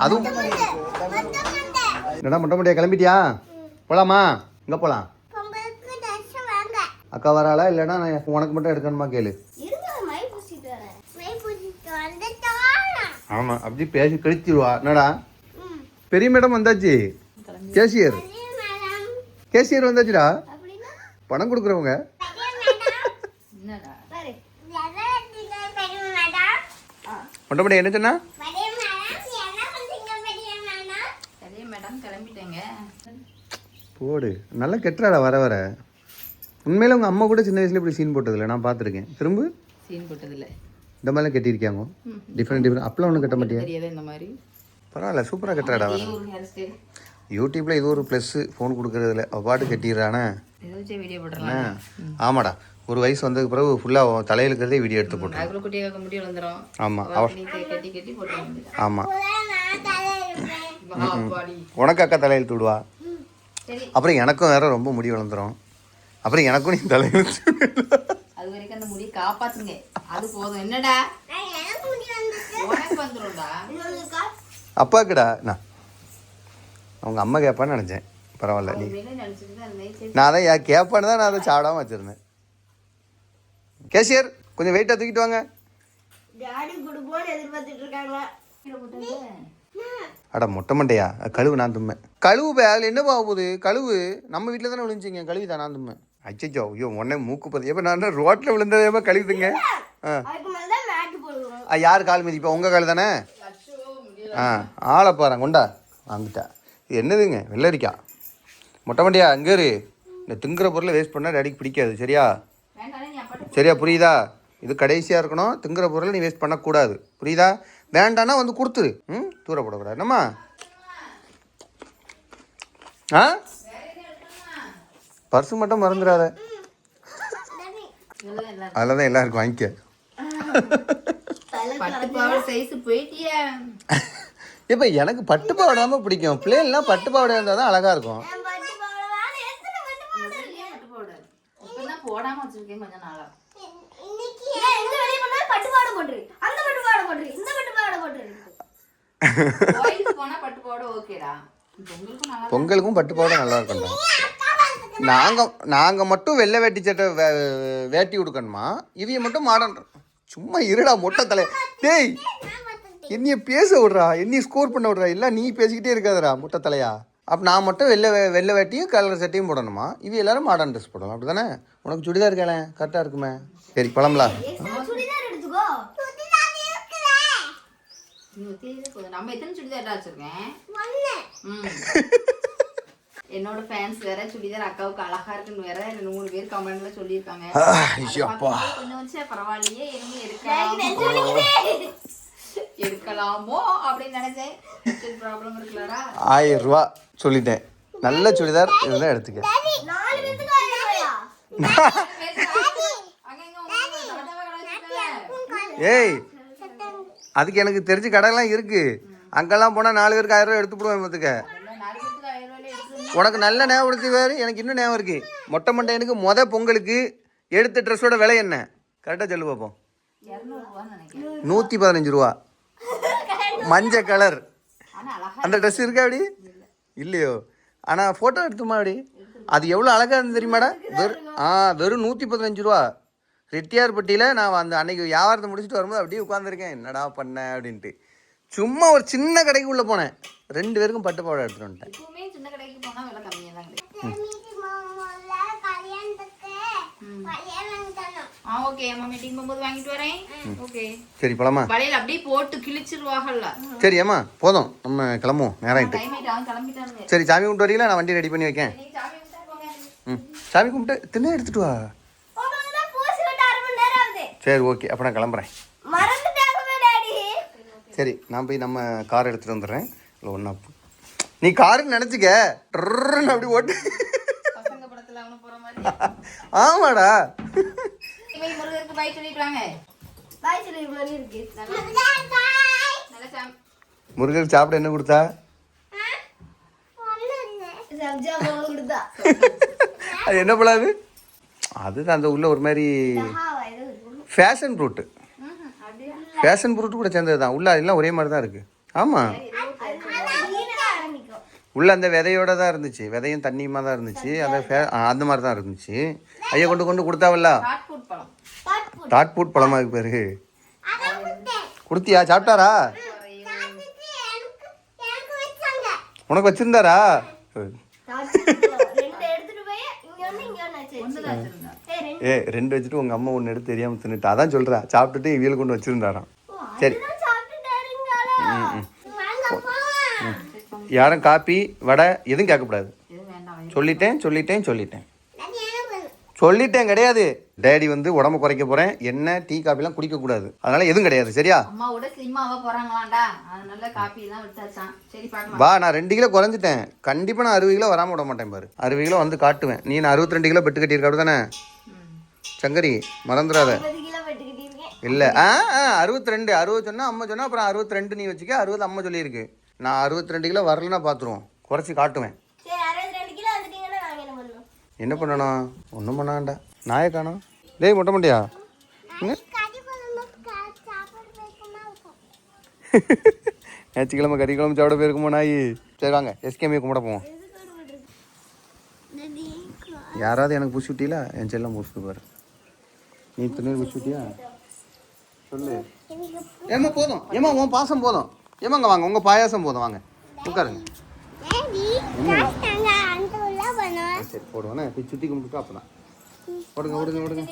அதுவும் என்னடா முட்டை முட்டையா கிளம்பிட்டியா? போகலாமா? எங்கே போகலாம்? அக்கா வராளா இல்லைன்னா உனக்கு மட்டும் எடுக்கணுமா கேளு. ஆமாம் அப்படி பேசி கழிச்சிடுவா. என்னடா பெரிய மேடம் வந்தாச்சு. கேஷியர் கேஷியர் வந்தாச்சுடா. பணம் கொடுக்குறவங்க. முட்டை முட்டை என்ன சொன்னா? போடு நல்லா கெட்டுறாடா வர வர. உண்மையில உங்கள் அம்மா கூட சின்ன வயசுல இப்படி சீன் போட்டதில்லை, நான் பார்த்துருக்கேன். திரும்ப சீன் போட்டதில்லை, இந்த மாதிரிலாம் கட்டியிருக்காங்க. டிஃப்ரெண்ட் அப்பெல்லாம் ஒன்றும் கட்ட மாட்டியா? இந்த மாதிரி பரவாயில்ல சூப்பராக கட்டுறாடா வர. யூடியூப்ல இது ஒரு ப்ளஸ்ஸு, ஃபோன் கொடுக்குறதுல அவள் பாட்டு கட்டிடுறானே. வீடியோ போட்டுறேன். ஆமாடா ஒரு வயசு வந்ததுக்கு பிறகு ஃபுல்லாக தலையில் இருக்கிறதே வீடியோ எடுத்து போட்டு. ஆமாம் ஆமாம் உனக்கு அக்கா தலையில் தூடுவா. அப்புறம் எனக்கும் வேற ரொம்ப முடி வளர்ந்துடும். அப்புறம் எனக்கும் நீ தலையில் அது வரைக்கும் அந்த முடியை காப்பாத்துங்க. அது போதும். என்னடா அப்பாக்குடா நான் அவங்க அம்மா கேட்பான்னு நினச்சேன். பரவாயில்ல நீ நான் அதை கேட்பான்னு தான் நான் அதை சாப்பிடாம வச்சுருந்தேன். கேஷியர் கொஞ்சம் வெயிட்டாக தூக்கிட்டு வாங்க. அட மொட்டை மண்டையா கழுவு நான் தும்மேன். கழுவு பேல் என்ன போகுது? கழுவு நம்ம வீட்டில் தானே விழுந்துச்சிங்க. கழுவி தான் நான் தும்மேன். அச்சோ ஐயோ உடனே மூக்கு பதி. எப்போ நான் ரோட்டில் விழுந்ததேப்போ கழுவுதுங்க. யார் கால் மிதிப்பா? உங்கள் கால் தானே. ஆளை பாருங்க கொண்டா வந்துட்டா. இது என்னதுங்க வெள்ளரிக்கா? மொட்டை மண்டியா அங்கே இரு. இந்த திங்குற பொருளை வேஸ்ட் பண்ணால் டேடிக்கு பிடிக்காது. சரியா? சரியா புரியுதா? இது கடைசியாக இருக்கணும். திங்குற பொருளை நீ வேஸ்ட் பண்ணக்கூடாது. புரியுதா? வேண்டான்னா வந்து கொடுத்துரு. தூரப்படக்கூடாது. என்னம்மா? பர்ஸு மட்டும் மறந்துடாத. அதில் தான் எல்லாருக்கும் வாங்கிக்க. இப்போ எனக்கு பட்டு பாவாடாம பிடிக்கும். பிள்ளைகள்லாம் பட்டு பாவாடை இருந்தால் தான் அழகாக இருக்கும். பொங்கலுக்கும் பட்டு பாவாடை நல்லா இருக்கும்டா. நாங்கள் மட்டும் வெள்ளை வேட்டி சட்டை வேட்டி கொடுக்கணுமா? இவைய மட்டும் மாடர்ன். சும்மா இருடா மொட்டை தலை. டேய் என்னைய பேச விட்றா, என்னைய ஸ்கோர் பண்ண விட்றா. இல்லை நீ பேசிக்கிட்டே இருக்காதடா மொட்டை தலையா. அப்போ நான் மட்டும் வெள்ளை வேட்டியும் கலர் சட்டையும் போடணுமா? இவ எல்லாரும் மாடர்ன் ட்ரெஸ் போடணும். அப்படி தானே? உனக்கு சுடிதார் இருக்கேன் கரெக்டாக இருக்குமே. சரி பழம்லாம் என்னோட ஃபேன்ஸ் வேற சுடிதார் அக்காவுக்கு அழகா இருக்குன்னு வேற 2-3 பேர் கமெண்ட்ல சொல்லியிருக்காங்க. கொஞ்சம் பரவாயில்லையே இனிமே எடுக்கலாமோ அப்படின்னு நினைச்சேன். ப்ராப்ளம் இருக்குல்லடா. 1000 ரூபா சொல்லிட்டேன். நல்ல சுடிதார் இதெல்லாம் எடுத்துக்க. ஏய் அதுக்கு எனக்கு தெரிஞ்ச கடைலாம் இருக்கு. அங்கெல்லாம் போனால் 4 பேருக்கு 1000 ரூபா எடுத்து போடுவேன். பார்த்துக்க உனக்கு நல்ல ஞாபகம் எடுத்து வேறு. எனக்கு இன்னும் ஞாபகம் இருக்கு. மொட்டை மண்டையனுக்கு பொங்கலுக்கு எடுத்த ட்ரெஸ்ஸோட விலை என்ன கரெக்டாக சொல்லு பார்ப்போம். 115 ரூபா. மஞ்சள் கலர் அந்த ட்ரெஸ் இருக்கா? அப்படி இல்லையோ? ஆனால் ஃபோட்டோ எடுத்துமா அப்படி. அது எவ்வளோ அழகாக இருந்து தெரியுமாடா? வெறும் 115 ரூபா. ரெட்டியார்பட்டியில் நான் அந்த அன்னைக்கு வியாபாரத்தை முடிச்சுட்டு வரும்போது அப்படியே உட்காந்துருக்கேன். என்னடா பண்ணேன் அப்படின்ட்டு. சும்மா ஒரு சின்ன கடைக்கு உள்ளே போனேன். 2 பேருக்கும் பட்டு பாவாடை எடுத்துட்டு வந்துட்டேன். சரி பழமா சரி ஏமா போதும் நம்ம கிளம்புவோம். நேரம் சரி சாமி கும்பிட்டு வரீங்களா? நான் வண்டி ரெடி பண்ணி வைக்கேன். சாமி கும்பிட்டு தின்ன எடுத்துட்டு வா. சரி ஓகே அப்போ நான் கிளம்புறேன். சரி நான் போய் நம்ம கார் எடுத்துகிட்டு வந்துடுறேன். இல்லை ஒன்றா நீ காருன்னு நினச்சிக்க அப்படி ஓட்டு. ஆமாடா முருகருக்கு சாப்பிட என்ன கொடுத்தா? அது என்ன பழாது? அது அந்த உள்ள ஒரு மாதிரி ஃபேஷன் ஃப்ரூட்டு. ஃபேஷன் ஃப்ரூட்டு கூட சேர்ந்தது தான். உள்ள அதெல்லாம் ஒரே மாதிரி தான் இருக்குது. ஆமாம் உள்ள அந்த விதையோட தான் இருந்துச்சு, விதையும் தண்ணியுமா தான் இருந்துச்சு. அந்த மாதிரி தான் இருந்துச்சு. ஐயா கொண்டு கொண்டு கொடுத்தாவல்ல, டாட் ஃப்ரூட் பழமா இருக்கு பேரு. கொடுத்தியா? சாப்பிட்டாரா? உனக்கு வச்சிருந்தாரா? ஏ 2 வச்சுட்டு உங்க அம்மா 1 எடுத்து தெரியாம தின்னுட்டா. அதான் சொல்றா, சாப்பிட்டுட்டு இவியல் கொண்டு வச்சிருந்தாராம். சரி, யாரும் காப்பி வடை எதுவும் கேட்கக்கூடாது. சொல்லிட்டேன் கிடையாது. டேடி வந்து உடம்பு குறைக்க போறேன், என்ன டீ காப்பிலாம் குடிக்க கூடாது, அதனால எதுவும் கிடையாது. சரியா? வா, நான் 2 கிலோ குறைஞ்சிட்டேன். கண்டிப்பா நான் 60 கிலோ வராம விட மாட்டேன் பாரு. 60 கிலோ வந்து காட்டுவேன். நீ 62 கிலோ பெட்டு கட்டியிருக்க தானே சங்கரி, மறந்துடாத. இல்ல 62 60 சொன்னா அம்மா சொன்னா, அப்புறம் 62 நீ வச்சுக்க, 60 அம்மா சொல்லியிருக்கு. நான் 62 கிலோ வரலன்னா பாத்துருவோம், குறைச்சி காட்டுவேன். என்ன பண்ணணும்? ஒன்றும் பண்ண வேண்டாம். நாயை காணோம். டேய் மொட்டை மண்டியா, ஞாயிற்றுக்கிழமை கறி குழம்பு சாப்பிட போயிருக்குமோ நாய். சரி வாங்க எஸ்கேமே கும்பிட போவோம். யாராவது எனக்கு பூசி விட்டீங்களா? என் செல்லம் பூசி பாரு. நீ துணி பூசி விட்டியா? சொல்லு. ஏமா போதும், ஏமா உன் பாசம் போதும். ஏமாங்க வாங்க, உங்கள் பாயாசம் போதும், வாங்க உட்காருங்க. சரி போடுவானே, போய் சுற்றி கும்பிட்டு அப்போதான் ஓடுங்க.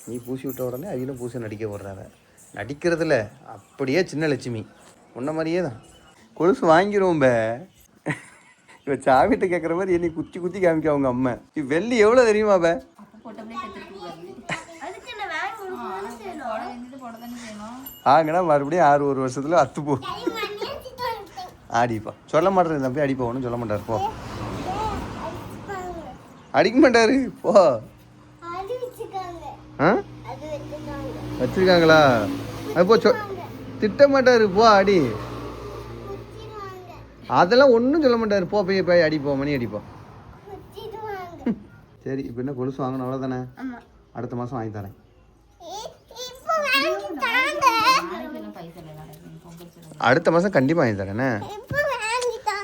நீ பூசி விட்ட உடனே அவிலும் பூசை நடிக்க போடுறாங்க. நடிக்கிறதுல அப்படியே சின்ன லட்சுமி உன்ன மாதிரியே தான். கொலுசு வாங்கிடுவோம். இவ சாவிட்ட கேட்குற மாதிரி என்னை குத்தி காமிக்க அவங்க அம்மா. வெள்ளி எவ்வளோ தெரியுமா? ஆங்கடா மறுபடியும் 6 வருஷத்துல அத்து போ. அடிப்பா, சொல்ல மாட்டேன் தம்பி, அடிப்பா. ஒன்றும் சொல்ல மாட்டார், போ. அடிக்க மாட்டாரு, போ. வச்சிருக்காங்களா? அப்போ திட்ட மாட்டாரு, போ அடி. அதெல்லாம் ஒன்றும் சொல்ல மாட்டாரு, போ போய் அடிப்போம், மணி அடிப்போம். சரி, இப்போ என்ன கொலுசு வாங்கணும் அவ்வளோதானே? அடுத்த மாதம் வாங்கி தரேன். அடுத்த மாதம் கண்டிப்பாக வாங்கி தரேண்ணே.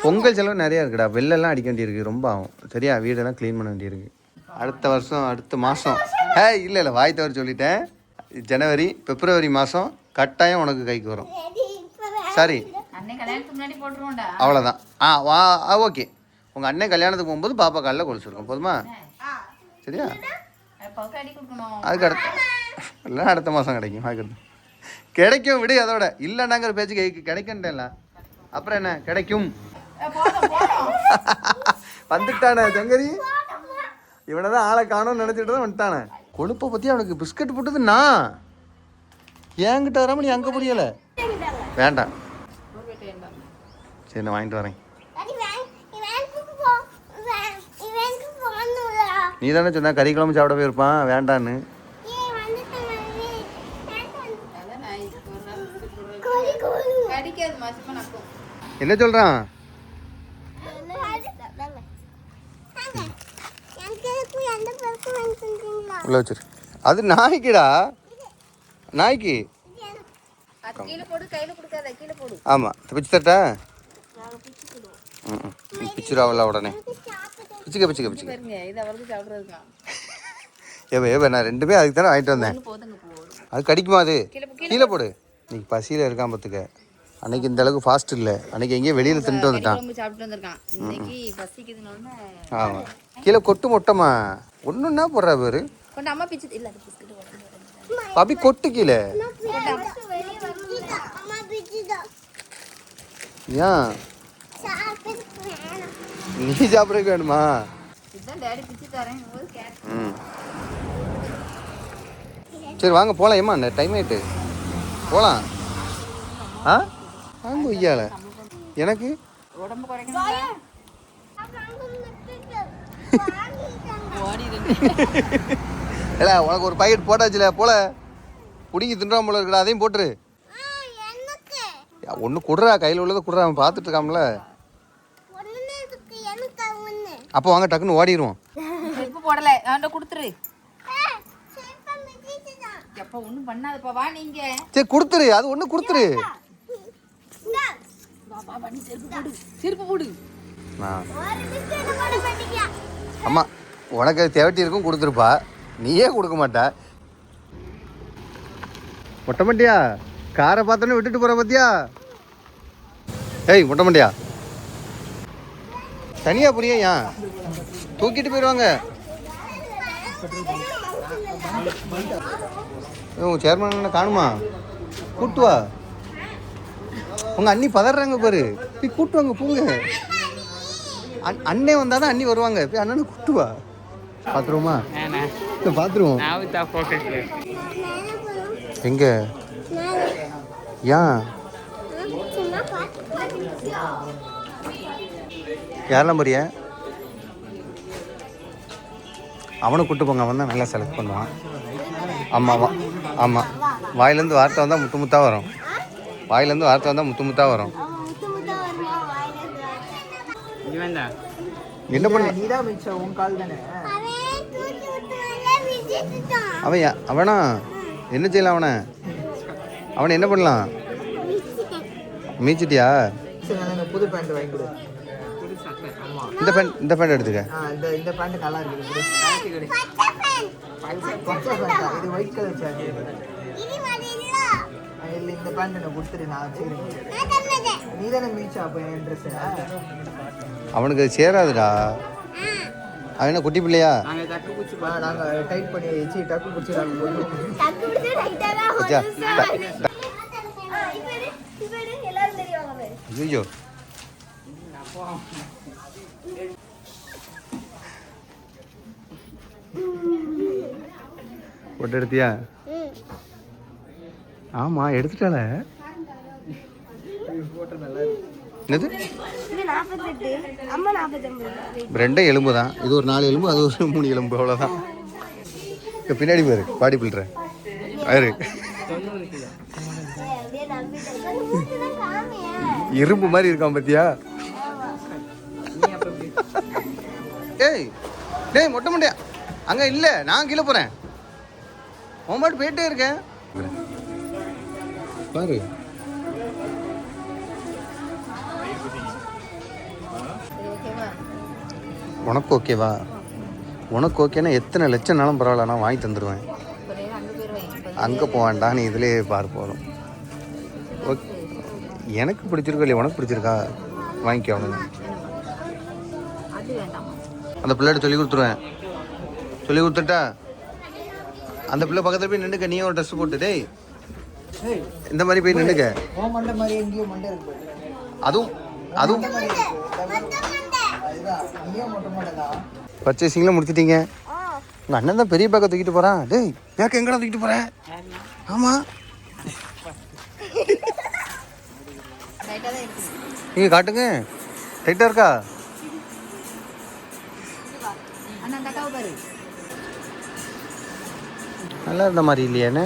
பொங்கல் செலவு நிறையா இருக்குடா, வெள்ளெல்லாம் அடிக்க வேண்டியிருக்கு, ரொம்ப ஆகும். சரியா? வீடெல்லாம் க்ளீன் பண்ண வேண்டியிருக்கு. அடுத்த வருஷம் அடுத்த மாதம் இல்லை வாய் தவறு சொல்லிட்டேன். ஜனவரி பிப்ரவரி மாதம் கட்டாயம் உனக்கு கைக்கு வரும். சரி, அவ்வளோதான். ஓகே. உங்கள் அண்ணன் கல்யாணத்துக்கு போகும்போது பாப்பா காலில் கொலுச்சிருக்கோம், போதுமா? சரியா? அதுக்கு அடுத்த மாதம் கிடைக்கும். கிடைக்கும், விடு. அதோட இல்லைன்னாங்கிற பேச்சு கிடைக்கல. அப்புறம் என்ன கிடைக்கும்? வந்துட்டானே சங்கரி, இவனை தான் ஆளை காணும்னு நினச்சிட்டு தான் வந்துட்டானே. கொழுப்பை பற்றி அவனுக்கு பிஸ்கட் போட்டது நான் என்கிட்ட வராமல் நீ அங்கே புரியலை. வேண்டாம், சரி நான் வாங்கிட்டு வரேன். நீ தானே சொன்ன கறி குழம்பு சாப்பிட போயிருப்பான் வேண்டான்னு. என்ன சொல்றான்? உள்ள வச்சிரு. அது நாய்க்குடா, நாய்க்கு. ஆமா, பிச்சு தட்டா. பிச்சுராவல உடனே பிச்சுக்க. நான் 2 அதுக்கு தானே வாங்கிட்டு வந்தேன். அது கடிக்குமா? அது கீழே போடு. இன்னைக்கு பசியில் இருக்கான் பார்த்துக்க. அன்னைக்கு இந்த அளவுக்கு ஃபாஸ்ட் இல்லை. அன்னைக்கு எங்கேயும் வெளியில் தின்ட்டு வந்துட்டான். ஆமாம், கீழே கொட்டு மொட்டமா ஒன்றுன்னா போடுறா பேரு. அபி கொட்டு கீழே. ஏன் நீ சாப்பிட்றதுக்கு வேணுமா? சரி வாங்க போகலாம். ஏமா டைம் ஆயிட்டு போகலாம். வாங்க ஐயால. எனக்கு இல்லை, உனக்கு ஒரு பாக்கெட் போட்டாச்சுல, போல பிடிங்கி தின்றாம போல இருக்கா, அதையும் போட்டுரு. ஒன்று குடுறா, கையில் உள்ளதை குடுறா, அவன் பார்த்துட்டு இருக்காமல. அப்போ வாங்க டக்குன்னு ஓடிடுவோம். போடல கொடுத்துரு. ஒன்றும் பண்ணாதப்பா, வா நீங்க. சரி கொடுத்துரு, அது ஒன்று கொடுத்துரு. அம்மா உனக்கு அது தேவட்டி இருக்கும் கொடுத்துருப்பா, நீயே கொடுக்க மாட்டா. மொட்டை மண்டியா காரை பார்த்தோன்னே விட்டுட்டு போற பத்தியா? ஏய் மொட்டை மண்டியா தனியா புரியா? ஏன் தூக்கிட்டு போயிடுவாங்க. உங்க சேர்மன் காணுமா? கூட்டு வா. உங்க அண்ணி பதறாங்க பாரு, போய் கூட்டு வாங்க போங்க. அண்ணே வந்தாதான் அண்ணி வருவாங்க, போய் அண்ணனை கூட்டு வா. பாத்துருவோமா? பாத்துருவோம். எங்க ஏன் யாரெல்லாம் போறிய? அவனை கூட்டு போங்க, அவன் தான் நல்லா செலக்ட் பண்ணுவான். ஆமாவா? ஆமாம், வாயிலேருந்து வார்த்தை வந்தால் முத்து முத்தாக வரும். வாயிலேருந்து வார்த்தை வந்தால் முத்து முத்தாக வரும். என்ன பண்ண? அவனா என்ன செய்யலாம்? அவனை என்ன பண்ணலாம்? மீச்சிட்டியா? புது பேண்ட் வாங்கி கொடு. இந்த பேண்ட் எடுத்துக்க. இந்த பேண்ட் நல்லா இருக்குது. இது ஒயிட் கலர் சார். இந்த பேண்ட் எனக்கு கொடுத்துரு, நான் வச்சுக்கிறேன். நீ தானே மீச்சா அப்போ என் ட்ரெஸ்? அவனுக்கு அது சேராதுடா. அவன் என்ன குட்டி பிள்ளையா? நாங்கள் டைட் பண்ணி வச்சு டக்கு பிடிச்சி ஐயோ போட்டோ எடுத்தியா? ஆமா எடுத்துட்டால. என்னது? ரெண்டே எலும்பு தான். இது ஒரு 4 எலும்பு, அது ஒரு 3 எலும்பு, அவ்வளோதான். பின்னாடி பாரு, பாடி பில்ற பாரு, இரும்பு மாதிரி இருக்கான் பத்தியா? ஏய் டேய் மொட்டை மண்டையா, அங்க இல்ல, நான் கீழே போறேன். உன் பாட்டு போயிட்டே இருக்கேன் பாரு. உனக்கு ஓகேவா? உனக்கு ஓகேன்னா எத்தனை லட்சம்னாலும் பரவாயில்ல, நான் வாங்கி தந்துடுவேன். அங்கே போவான்டா, நீ இதிலே பாரு போதும். ஓகே, எனக்கு பிடிச்சிருக்கா இல்லையா? உனக்கு பிடிச்சிருக்கா? வாங்கிக்கோ. அவனுங்க அந்த பிள்ளைகிட்ட சொல்லி கொடுத்துருவேன். சொல்லி கொடுத்துட்டா அந்த பிள்ளை பக்கத்தில் போய் நின்றுக்க. நீ ஒரு ட்ரெஸ் போட்டு டேய் இந்த மாதிரி போய் நின்றுக்க. அதுவும் அதுவும் பர்ச்சேசிங்லாம் முடிச்சிட்டீங்க. உங்கள் அண்ணன் தான் பெரிய பேக்கை தூக்கிட்டு போகிறான். டேய் பேக்கை எங்கடா தூக்கிட்டு போகிறேன்? ஆமாம் நீங்கள் காட்டுங்க. டைட்டாக இருக்கா? நல்லா இருந்த மாதிரி இல்லையாண்ணே?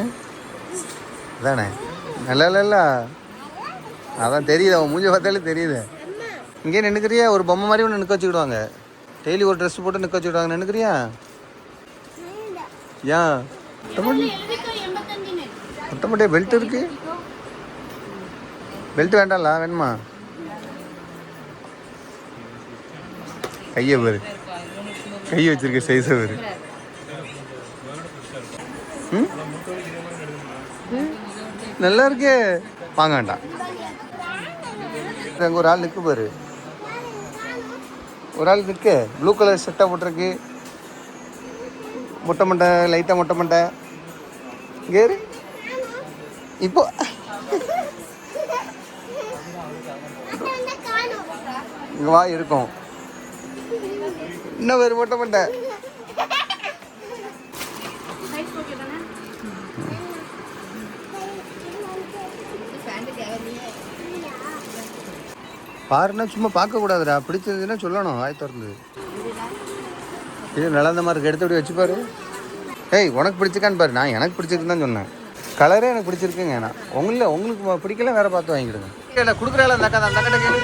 அதானே நல்லா இல்லைல்ல? அதான் தெரியுது, அவன் மூஞ்சி பார்த்தாலே தெரியுது. இங்கே நின்றுக்கிறியா? ஒரு பொம்மை மாதிரி ஒன்று நிற்க வச்சுக்கிடுவாங்க. டெய்லி ஒரு ட்ரெஸ் போட்டு நிற்க வச்சுக்கிடுவாங்க. நின்றுக்கிறியா? ஏன் மொட்டை பெல்ட் இருக்கு? பெல்ட் வேண்டாம்ல? வேணுமா? கையை பாரு, கை வச்சிருக்க சைஸை பாரு. நல்லா இருக்கே. வாங்க வேண்டாம். அங்கே ஒரு ஆள் நிற்கு பாரு. ஒரு ஆள் நிற்கு, ப்ளூ கலர் ஷர்ட்டாக போட்டிருக்கு. மொட்டை மண்டை, லைட்டாக மொட்டை மண்டை. கேரு இப்போ இங்கே வா இருக்கும். இன்னும் வேறு மொட்டை மண்டை. பாருன்னா சும்மா பார்க்கக்கூடாதுடா, பிடிச்சதுன்னா சொல்லணும் வாய் திறந்து. இது நல்லா இந்த மாதிரி எடுத்து அப்படி வச்சு பாரு. ஏய் உனக்கு பிடிச்சிருக்கான்னு பாரு. நான் எனக்கு பிடிச்சிருக்குன்னு தான் சொன்னேன். கலரே எனக்கு பிடிச்சிருக்குங்க. நான் உங்களுக்கு பிடிக்கல வேற பார்த்து வாங்கிடுங்க. இல்லை கொடுக்குறாள் அந்த அக்கா, அந்த அக்கா கேளு.